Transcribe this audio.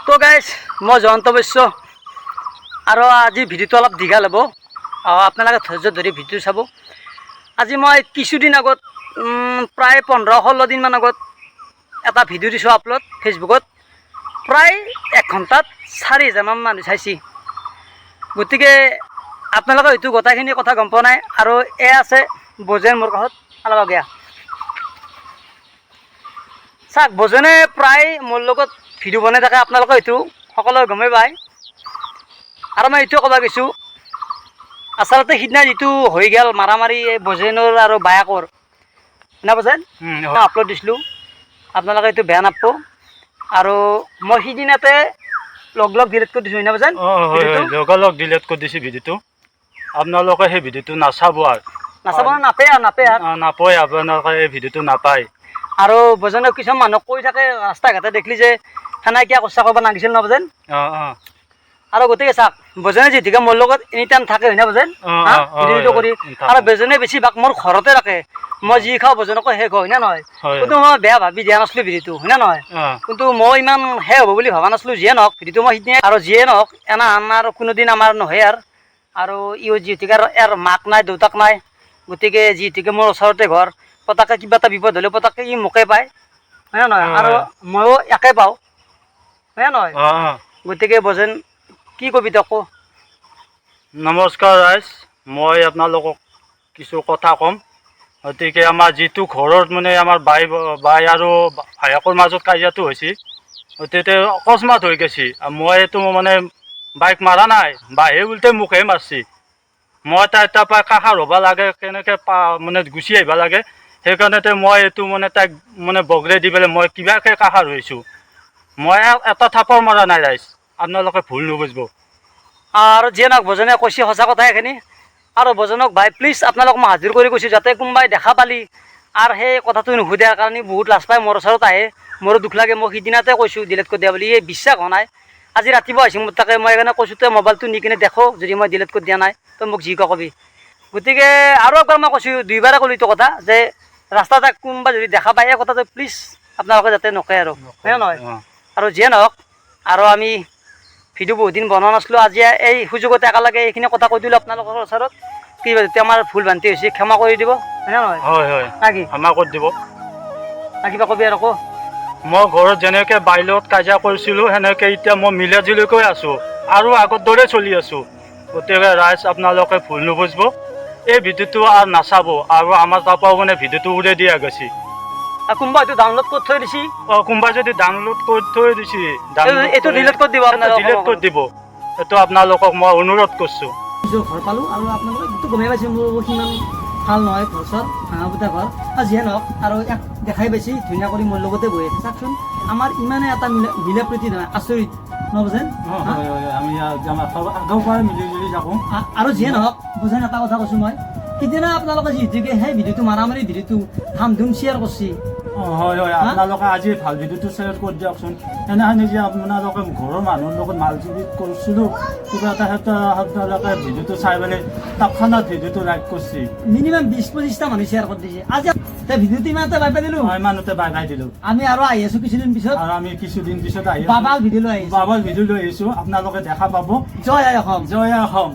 তো গাইজ মই জয়ন্ত বৈশ্য আৰু আজি ভিডিঅ'টো অলপ দীঘল হ'ব আপোনালোকে ধৈৰ্য ধৰি ভিডিঅ'টো চাব। আজি মই কিছুদিন আগত প্ৰায় 15-16 দিনমান আগত এটা ভিডিঅ' দিছোঁ আপলোড ফেচবুকত। প্ৰায় 1 ঘণ্টাত 4,000মান মানুহ চাইছে। গতিকে আপোনালোকে হয়তো গোটেইখিনি কথা গম পোৱা নাই। আৰু আছে বজেন মোৰ কাষত অলপ গেয়া চাওক, বজেনে প্ৰায় মোৰ লগত ভিডিঅ' বনাই থাকে, আপোনালোকে হয়তো সকলোৱে গমেই পায়। আৰু মই এইটোৱে ক'ব গৈছোঁ, আচলতে সিদিনা যিটো হৈ গ'ল মাৰামাৰি এই বজেনৰ আৰু বায়েকৰ, শুনা পাইছেন? আপলোড দিছিলোঁ, আপোনালোকে এইটো বেয়া নাপাব। আৰু মই সিদিনাতে লগ ডিলিট কৰি দিছোঁ, শুনা পাইছেন? লগ ডিলিট কৰি দিছোঁ ভিডিঅ'টো। আপোনালোকে সেই ভিডিঅ'টো নাচাব আৰু নাপায় আপোনালোকে এই ভিডিঅ'টো নাপায়। আৰু বজেনক কিছুমান মানুহক কৈ থাকে ৰাস্তা ঘাটে দেখিলি যে সেনাকিয়া কষ্ট কৰিব নাগিছিল ন বজেন। আৰু গতিকে চাওক, বজেনে যিহেতুকে মোৰ লগত এনি টাইম থাকে, হয় না বজেন? ভিডিঅ'টো কৰি আৰু বজেনে বেছিভাগ মোৰ ঘৰতে ৰাখে। মই যি খাওঁ বজেনকো শেষ হয় না নহয়? কিন্তু মই বেয়া ভাবি দিয়া নাছিলোঁ ভিডিঅ'টো, হয় না নহয়? কিন্তু মই ইমান শেষ হ'ব বুলি ভবা নাছিলোঁ। যিয়ে নহওক ভিডিঅ'টো মই সিদিনা, আৰু যিয়ে নহওক এনা আমাৰ কোনোদিন আমাৰ নহয় আৰু ইও যিহেতুকে ইয়াৰ মাক নাই দেউতাক নাই, গতিকে যিহেতুকে মোৰ ওচৰতে ঘৰ, পতাকে কিবা এটা বিপদ হ'লে পতাকে ই মোকে পায়, হয় না নহয়? আৰু ময়ো একে পাওঁ, হয় না নহয়? গতিকে বজেন কি কবি তক? নমস্কাৰ ৰাইজ, মই আপোনালোকক কিছু কথা ক'ম। গতিকে আমাৰ যিটো ঘৰত মানে আমাৰ বাই আৰু ভায়েকৰ মাজত কাজিয়াটো হৈছে, গতিকে অকস্মাত হৈ গৈছে। মই এইটো মানে বাইক মাৰা নাই, বাইহে উল্টে মোকহে মাৰছি। মই তাৰ পৰা কাষাৰ হ'ব লাগে, কেনেকৈ মানে গুচি আহিব লাগে, সেইকাৰণতে মই এইটো মানে তাইক মানে বগৰাই দি পেলাই মই কিবাকৈ কাষাৰ হৈছোঁ। মই এটা থাপৰ মৰা নাই ৰাইজ, আপোনালোকে ভুল নুবুজিব। আৰু যিয়ে নহওক বজেনে কৈছে সঁচা কথা এইখিনি। আৰু বজেনক ভাই প্লিজ আপোনালোক মই হাজিৰ কৰি কৈছোঁ, যাতে কোনোবাই দেখা পালি আৰু সেই কথাটো নুসুধাৰ কাৰণে বহুত লাজ পায়, মোৰ ওচৰত আহে, মোৰো দুখ লাগে। মই সিদিনাতে কৈছোঁ ডিলিট কৰি দিয়া বুলি, এই বিশ্বাস হোৱা নাই। আজি ৰাতিপুৱা আহিছোঁ মোৰ তাকে, মই সেইকাৰণে কৈছোঁ তই মোবাইলটো নি কিনে দেখো, যদি মই ডিলিট কৰি দিয়া নাই তই মোক যি কবি। গতিকে আৰু একবাৰ মই কৈছোঁ, 2বাৰে ক'লোঁ এইটো কথা, যে ৰাস্তাত কোনোবা যদি দেখা পায় এই কথাটো প্লিজ আপোনালোকে যাতে নকয় আৰু, হয় নে নহয়? আৰু যিয়ে নহওক, আৰু আমি ভিডিঅ' বহুত দিন বনোৱা নাছিলোঁ, আজি এই সুযোগতে একেলগে এইখিনি কথা কৈ দিলোঁ আপোনালোকৰ ওচৰত। কি তেতিয়া আমাৰ ভুল ভ্ৰান্তি হৈছে, ক্ষমা কৰি দিব, হয় নে নহয়? হয়, ক্ষমা কৰি দিব। কিবা কবি আৰু কওঁ? মই ঘৰত যেনেকৈ বাইলত কাজিয়া কৰিছিলোঁ, সেনেকৈ এতিয়া মই মিলা জুলিকৈ আছোঁ আৰু আগৰ দৰে চলি আছোঁ। গতিকে ৰাইজ আপোনালোকে ভুল নুবুজিব, এই ভিডিঅ'টো আৰু নাচাব। আৰু আমাৰ তাৰপৰাও মানে ভিডিঅ'টো উলিয়াই দিয়া গৈছে। কোনোবা এইটো ডাউনলোড কৰি থৈ দিছি, কোনোবাই যদি ডাউনলোড কৰি থৈ দিছে, এইটো ডিলিট কৰি দিব, ডিলিট কৰি দিব। এইটো আপোনালোকক মই অনুৰোধ কৰিছোঁ। ঘৰ পালোঁ আৰু আপোনালোকে এইটো গমেই পাইছে মোৰ সিমান ভাল নহয়, ঘৰ চৰ ভাঙা পুতা ঘৰ। আৰু যিয়ে নহওক, আৰু এক দেখাই পাইছে ধুনীয়া কৰি মোৰ লগতে বহি আছে। চাওকচোন আমাৰ ইমানে এটা মিলা প্ৰীতি নহয়, আচৰিত নবজেন? আৰু যিয়ে নহওক বজেন, এটা কথা কৈছোঁ মই, সিদিনা আপোনালোকে যিহেতুকে সেই ভিডিঅ'টো মাৰামাৰি ভিডিঅ'টো ধাম ধুম শ্বেয়াৰ কৰিছে। হয়, আপোনালোকে আজি ভাল ভিডিঅ'টো শ্বেয়াৰ কৰি দিয়কচোন। এনেহেনে যে আপোনালোকে ঘৰৰ মানুহৰ লগত মালপিট কৰিছিলোঁ, কিবা এটা আপোনালোকে ভিডিঅ'টো চাই পেলাই তৎক্ষণাত ভিডিঅ'টো লাইক কৰিছে। মিনিমাম 20-25টা মানুহ শ্বেয়াৰ কৰি দিছে। আজি ভিডিঅ'টো ইমানতে বাই দিলোঁ, ইমানতে বাই দিলোঁ। আমি আৰু আহি আছোঁ কিছুদিন পিছত, আৰু আমি কিছুদিন পিছত আহি বাবাল ভিডিঅ' লৈ আহিছোঁ। আপোনালোকে দেখা পাব। জয় আই অসম, জয় আই অসম।